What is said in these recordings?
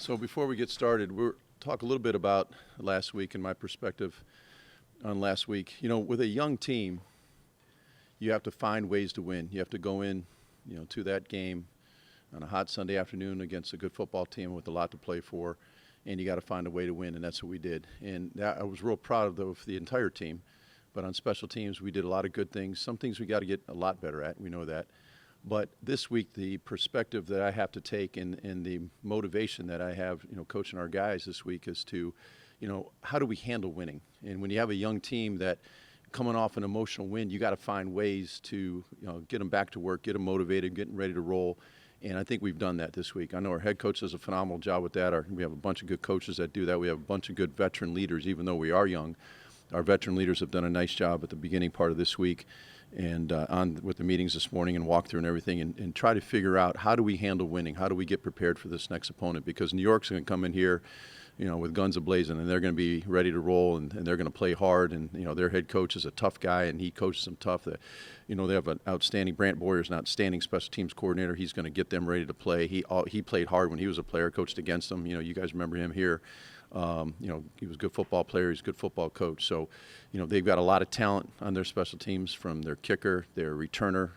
So before we get started, we'll talk a little bit about last week and my perspective on last week. You know, with a young team, you have to find ways to win. You have to go in, to that game on a hot Sunday afternoon against a good football team with a lot to play for, and you got to find a way to win, and that's what we did. And I was real proud of the entire team. But on special teams, we did a lot of good things. Some things we got to get a lot better at. We know that. But this week, the perspective that I have to take and the motivation that I have, coaching our guys this week is to, how do we handle winning? And when you have a young team that coming off an emotional win, you got to find ways to, get them back to work, get them motivated, getting ready to roll. And I think we've done that this week. I know our head coach does a phenomenal job with that. We have a bunch of good coaches that do that. We have a bunch of good veteran leaders, even though we are young. Our veteran leaders have done a nice job at the beginning part of this week and on with the meetings this morning and walkthrough and everything and try to figure out how do we handle winning? How do we get prepared for this next opponent? Because New York's going to come in here, with guns a-blazing, and they're going to be ready to roll, and they're going to play hard. And, their head coach is a tough guy, and he coaches them tough. They have an outstanding, Brant Boyer's an outstanding special teams coordinator. He's going to get them ready to play. He played hard when he was a player, coached against them. You guys remember him here. He was a good football player. He's a good football coach. So, they've got a lot of talent on their special teams, from their kicker, their returner.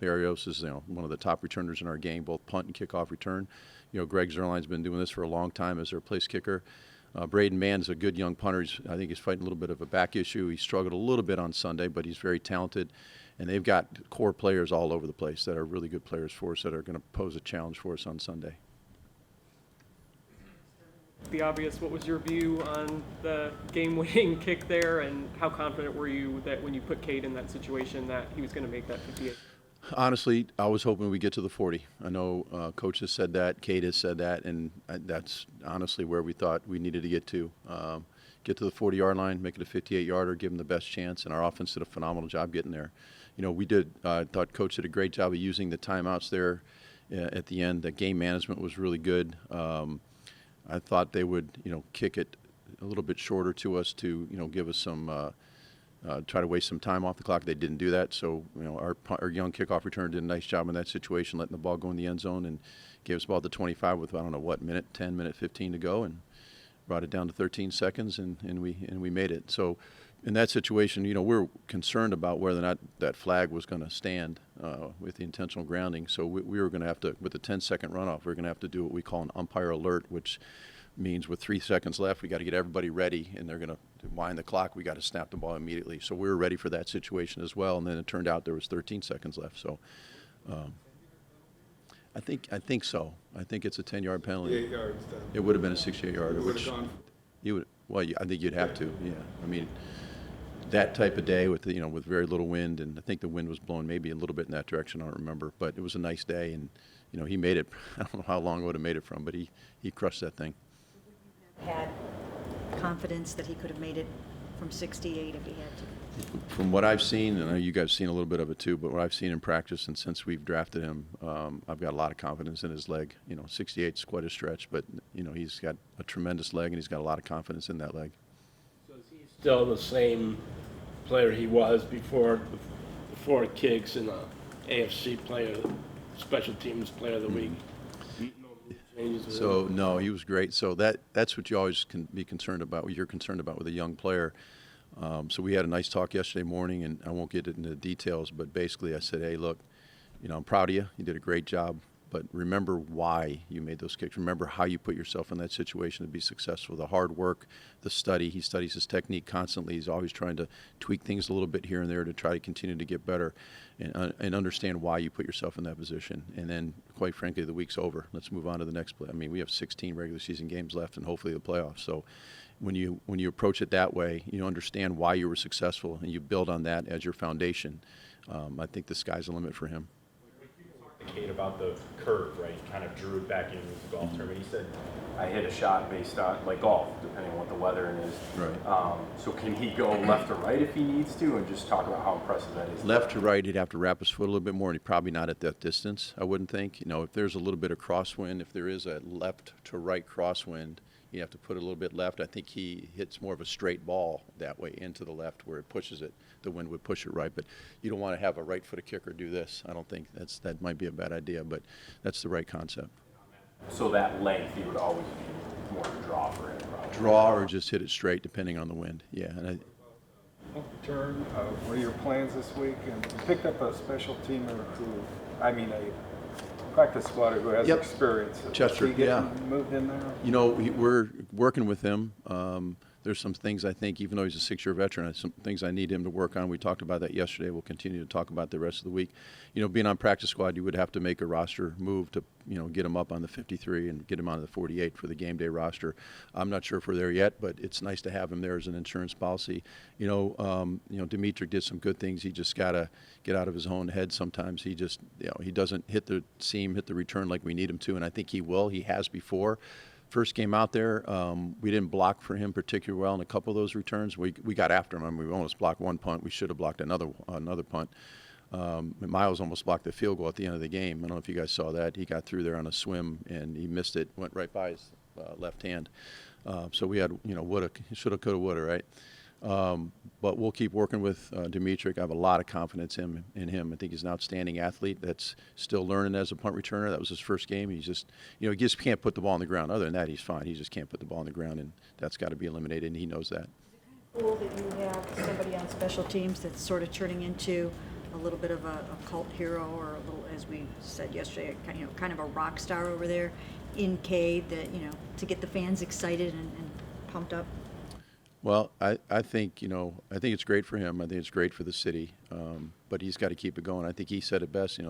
Barrios is, one of the top returners in our game, both punt and kickoff return. Greg Zerline's been doing this for a long time as their place kicker. Braden Mann's a good young punter. I think he's fighting a little bit of a back issue. He struggled a little bit on Sunday, but he's very talented. And they've got core players all over the place that are really good players for us that are going to pose a challenge for us on Sunday. The obvious, what was your view on the game-winning kick there, and how confident were you that when you put Cade in that situation that he was going to make that 58? Honestly, I was hoping we get to the 40. I know Coach has said that, Cade has said that, and that's honestly where we thought we needed to get to. Get to the 40-yard line, make it a 58-yarder, give them the best chance, and our offense did a phenomenal job getting there. We did. I thought Coach did a great job of using the timeouts there at the end. The game management was really good. I thought they would, kick it a little bit shorter to us to, give us some, try to waste some time off the clock. They didn't do that. So, our young kickoff return did a nice job in that situation, letting the ball go in the end zone, and gave us about the 25 with, minute 10, minute 15 to go, and brought it down to 13 seconds, and we made it. So in that situation, we're concerned about whether or not that flag was going to stand with the intentional grounding. So we were going to have to, with the 10-second runoff, we're going to have to do what we call an umpire alert, which means with 3 seconds left, we got to get everybody ready, and they're going to wind the clock. We got to snap the ball immediately. So we were ready for that situation as well. And then it turned out there was 13 seconds left. So I think so. I think it's a 10-yard penalty. 8 yards then. It would have been a 68-yarder, It would which have gone. you would. Well, I think you'd have to. Yeah. I mean, that type of day with with very little wind, and I think the wind was blowing maybe a little bit in that direction. I don't remember, but it was a nice day, and he made it. I don't know how long it would have made it from, but he crushed that thing. Had confidence that he could have made it from 68 if he had to. From what I've seen, and I know you guys have seen a little bit of it too, but what I've seen in practice and since we've drafted him, I've got a lot of confidence in his leg. 68 is quite a stretch, but he's got a tremendous leg, and he's got a lot of confidence in that leg. So is he still the same player he was before kicks and the AFC player, special teams player of the week? No changes with So him? no, he was great. So that's what you always can be concerned about. What you're concerned about with a young player. So we had a nice talk yesterday morning, and I won't get into the details, but basically I said, hey, look, I'm proud of you. You did a great job, but remember why you made those kicks. Remember how you put yourself in that situation to be successful. The hard work, the study. He studies his technique constantly. He's always trying to tweak things a little bit here and there to try to continue to get better and understand why you put yourself in that position. And then, quite frankly, the week's over. Let's move on to the next play. I mean, we have 16 regular season games left and hopefully the playoffs. So when you approach it that way, you understand why you were successful, and you build on that as your foundation. I think the sky's the limit for him. Cade about the curve, right? He kind of drew it back in the golf term. And he said, I hit a shot based on, like golf, depending on what the weather is. Right. So can he go left or right if he needs to, and just talk about how impressive that is? Left to right, he'd have to wrap his foot a little bit more, and he's probably not at that distance, I wouldn't think. If there's a little bit of crosswind, if there is a left to right crosswind, you have to put a little bit left. I think he hits more of a straight ball that way into the left where it pushes it. The wind would push it right, but you don't want to have a right-footed kicker do this. I don't think that might be a bad idea, but that's the right concept. So that length, he would always be more of a draw for him, probably. Draw or just hit it straight, depending on the wind. Yeah, and Turn, what are your plans this week? And you picked up a special teamer a practice squatter who has Yep. experience. Chester, Is he getting yeah. moved in there? we're working with him. There's some things I think, even though he's a 6-year veteran, some things I need him to work on. We talked about that yesterday. We'll continue to talk about the rest of the week. Being on practice squad, you would have to make a roster move to, get him up on the 53 and get him on the 48 for the game day roster. I'm not sure if we're there yet, but it's nice to have him there as an insurance policy. Dimitri did some good things. He just got to get out of his own head sometimes. He just, he doesn't hit the seam, hit the return like we need him to, and I think he will. He has before. First game out there, we didn't block for him particularly well in a couple of those returns. We got after him. I mean, we almost blocked one punt. We should have blocked another punt. Miles almost blocked the field goal at the end of the game. I don't know if you guys saw that. He got through there on a swim, and he missed it, went right by his left hand. So we had, woulda, shoulda, coulda, woulda, right? But we'll keep working with Dimitri. I have a lot of confidence in him. I think he's an outstanding athlete that's still learning as a punt returner. That was his first game. He's just, he just can't put the ball on the ground. Other than that, he's fine. He just can't put the ball on the ground, and that's got to be eliminated, and he knows that. Cool that you have somebody on special teams that's sort of turning into a little bit of a cult hero, or a little, as we said yesterday, kind of a rock star over there in Cade, that, to get the fans excited and pumped up. Well, I think it's great for him. I think it's great for the city, but he's got to keep it going. I think he said it best.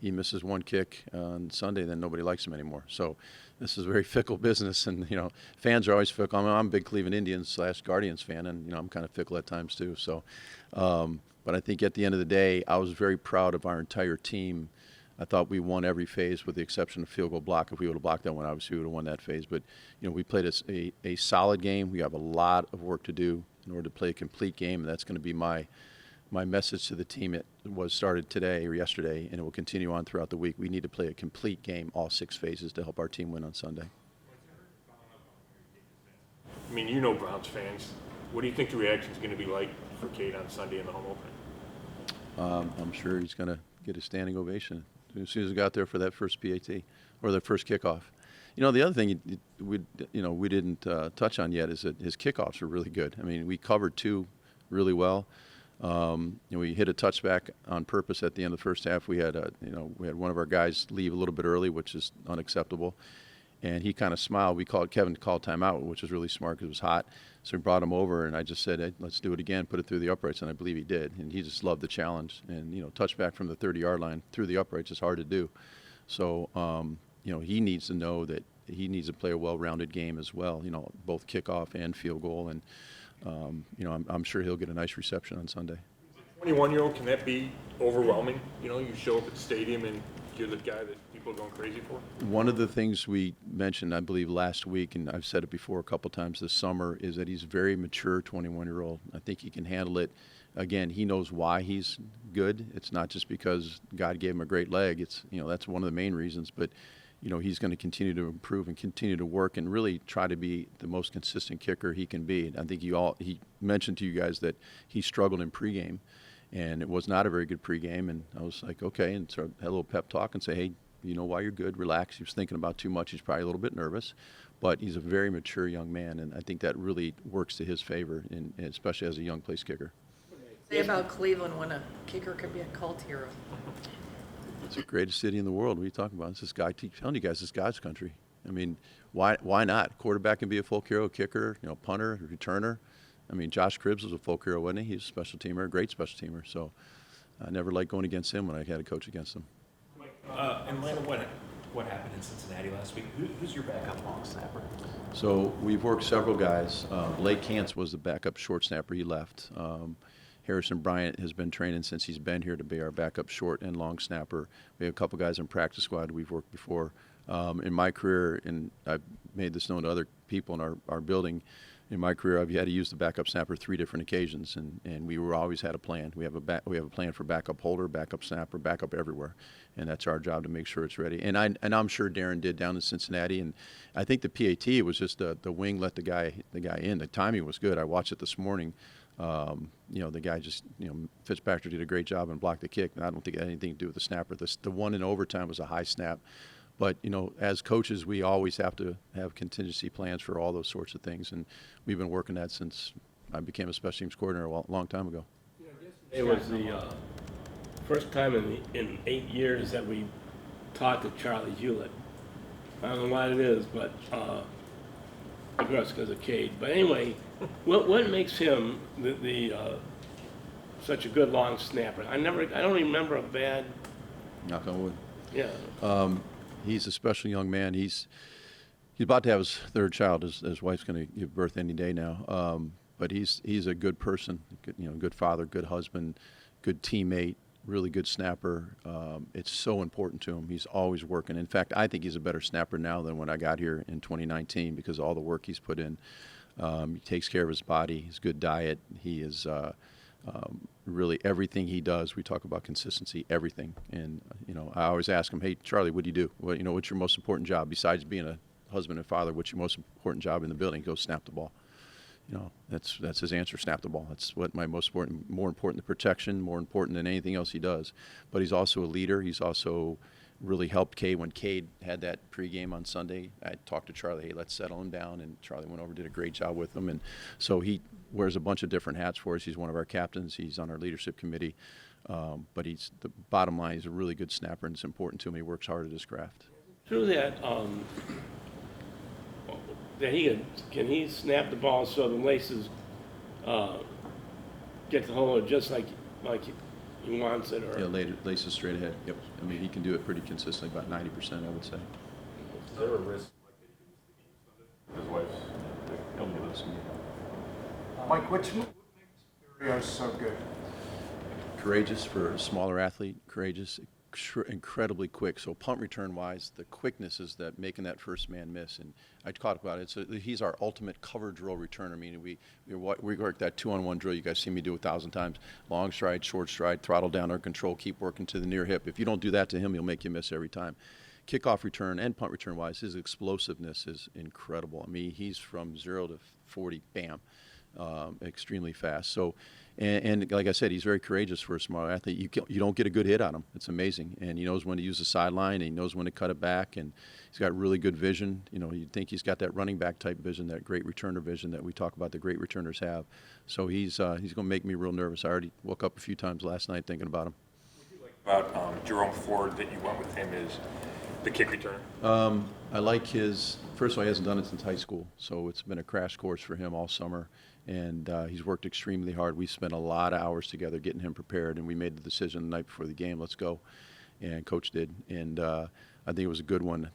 He misses one kick on Sunday, then nobody likes him anymore. So this is a very fickle business, and fans are always fickle. I'm a big Cleveland Indians / Guardians fan, and I'm kind of fickle at times too. So, but I think at the end of the day, I was very proud of our entire team. I thought we won every phase with the exception of field goal block. If we would have blocked that one, obviously we would have won that phase. But, we played a solid game. We have a lot of work to do in order to play a complete game, and that's going to be my message to the team. It was started today or yesterday, and it will continue on throughout the week. We need to play a complete game, all 6 phases, to help our team win on Sunday. I mean, Browns fans. What do you think the reaction is going to be like for Cade on Sunday in the home opener? I'm sure he's going to get a standing ovation as soon as he got there for that first PAT or the first kickoff. The other thing we didn't touch on yet is that his kickoffs are really good. I mean, we covered 2 really well. We hit a touchback on purpose at the end of the first half. We had one of our guys leave a little bit early, which is unacceptable. And he kind of smiled. Kevin called timeout, which was really smart because it was hot. So we brought him over, and I just said, hey, let's do it again, put it through the uprights, and I believe he did. And he just loved the challenge. And, touchback from the 30-yard line through the uprights is hard to do. So, he needs to know that he needs to play a well-rounded game as well, both kickoff and field goal. And, I'm sure he'll get a nice reception on Sunday. 21-year-old, can that be overwhelming? You show up at the stadium and you're the guy that people are going crazy for? One of the things we mentioned, I believe, last week, and I've said it before a couple times this summer, is that he's a very mature 21-year-old. I think he can handle it. Again, he knows why he's good. It's not just because God gave him a great leg. It's, that's one of the main reasons. But, he's going to continue to improve and continue to work and really try to be the most consistent kicker he can be. I think he mentioned to you guys that he struggled in pregame, and it was not a very good pregame. And I was like, okay, and so I had a little pep talk and say, hey, you know why you're good, relax. He was thinking about too much. He's probably a little bit nervous, but he's a very mature young man, and I think that really works to his favor, and especially as a young place kicker. Say about Cleveland when a kicker could be a cult hero. It's the greatest city in the world. What are you talking about? It's this guy, keep telling you guys, it's God's country. I mean, why not? Quarterback can be a folk hero, kicker, punter, returner. I mean, Josh Cribbs was a folk hero, wasn't he? He's a special teamer, a great special teamer. So I never liked going against him when I had to coach against him. In light of what happened in Cincinnati last week, who's your backup long snapper? So we've worked several guys. Blake Kantz was the backup short snapper. He left. Harrison Bryant has been training since he's been here to be our backup short and long snapper. We have a couple guys in practice squad we've worked before. In my career, and I've made this known to other people in our building, in my career, I've had to use the backup snapper 3 different occasions, and we always had a plan. We have a plan for backup holder, backup snapper, backup everywhere, and that's our job to make sure it's ready. And I'm sure Darren did down in Cincinnati, and I think the PAT was just the wing let the guy in. The timing was good. I watched it this morning. The guy just Fitzpatrick did a great job and blocked the kick, and I don't think it had anything to do with the snapper. The one in overtime was a high snap. But, as coaches, we always have to have contingency plans for all those sorts of things, and we've been working that since I became a special teams coordinator a long time ago. It was the first time in 8 years that we talked to Charlie Hewlett. I don't know what it is, but of course because of Cade. But anyway, what makes him such a good long snapper? I don't remember a bad. Knock on wood. Yeah. He's a special young man. He's about to have his third child. His wife's going to give birth any day now. But he's a good person, good father, good husband, good teammate, really good snapper. It's so important to him. He's always working. In fact, I think he's a better snapper now than when I got here in 2019 because of all the work he's put in. He takes care of his body, his good diet. He is really everything he does. We talk about consistency, everything. And I always ask him, "Hey, Charlie, what do you do? What's your most important job besides being a husband and father? What's your most important job in the building?" He goes, "Snap the ball." That's his answer. Snap the ball. That's what my most important. More important than protection. More important than anything else he does. But he's also a leader. He's also really helped Cade when Cade had that pregame on Sunday. I talked to Charlie. Hey, let's settle him down. And Charlie went over, did a great job with him. And so he wears a bunch of different hats for us. He's one of our captains. He's on our leadership committee. But the bottom line, he's a really good snapper, and it's important to him. He works hard at his craft. True that. That can he snap the ball so the laces get the hole just like he wants it, or Yeah, laces straight ahead. Yep. I mean, he can do it pretty consistently, about 90%, I would say. Is there a risk his wife's? He'll be listening. Mike, what makes Barrios so good? Courageous for a smaller athlete. Courageous, incredibly quick. So punt return wise, the quickness is that making that first man miss. And I talked about it. So he's our ultimate cover drill returner. Meaning we work that 2-on-1 drill. You guys see me do 1,000 times. Long stride, short stride, throttle down our control, keep working to the near hip. If you don't do that to him, he'll make you miss every time. Kickoff return and punt return wise, his explosiveness is incredible. I mean, he's from 0 to 40, bam, extremely fast. So. And like I said, he's very courageous for a small athlete. You don't get a good hit on him. It's amazing. And he knows when to use the sideline, and he knows when to cut it back, and he's got really good vision. You'd think he's got that running back type vision, that great returner vision that we talk about the great returners have. So he's going to make me real nervous. I already woke up a few times last night thinking about him. About Jerome Ford that you went with him is the kick returner? I like first of all, he hasn't done it since high school, so it's been a crash course for him all summer. And he's worked extremely hard. We spent a lot of hours together getting him prepared, and we made the decision the night before the game, let's go. And Coach did. And I think it was a good one.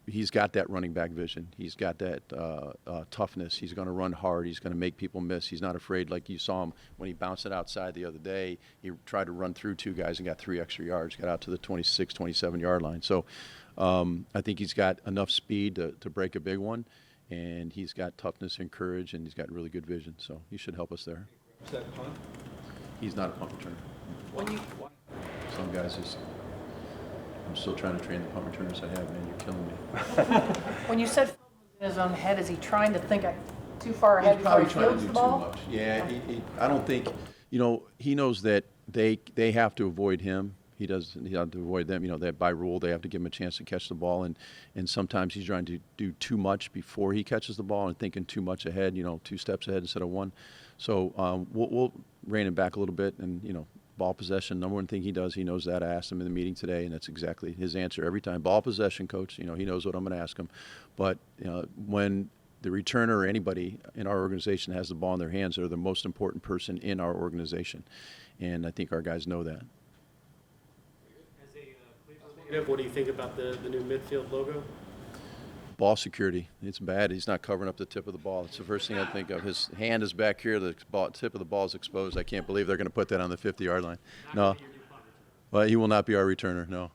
He's got that running back vision. He's got that toughness. He's going to run hard. He's going to make people miss. He's not afraid, like you saw him when he bounced it outside the other day. He tried to run through 2 guys and got 3 extra yards, got out to the 26, 27-yard line. So I think he's got enough speed to break a big one. And he's got toughness and courage, and he's got really good vision. So he should help us there. Is that punt? He's not a punt returner. When you, Some guys I'm still trying to train the punt returners I have, man. You're killing me. when you said in his own head, is he trying to think too far ahead He's before probably he trying to fields do the too ball? much. Yeah, I don't think, he knows that they have to avoid him. He doesn't have to avoid them. That by rule, they have to give him a chance to catch the ball. And sometimes he's trying to do too much before he catches the ball and thinking too much ahead, 2 steps ahead instead of 1. So we'll rein him back a little bit. And, ball possession, number one thing he does, he knows that. I asked him in the meeting today, and that's exactly his answer every time. Ball possession, coach. He knows what I'm going to ask him. But when the returner or anybody in our organization has the ball in their hands, they're the most important person in our organization. And I think our guys know that. As a Cleveland native, what do you think about the new midfield logo? Ball security. It's bad. He's not covering up the tip of the ball. It's the first thing I think of. His hand is back here. The tip of the ball is exposed. I can't believe they're going to put that on the 50-yard line. No. Well, he will not be our returner, no.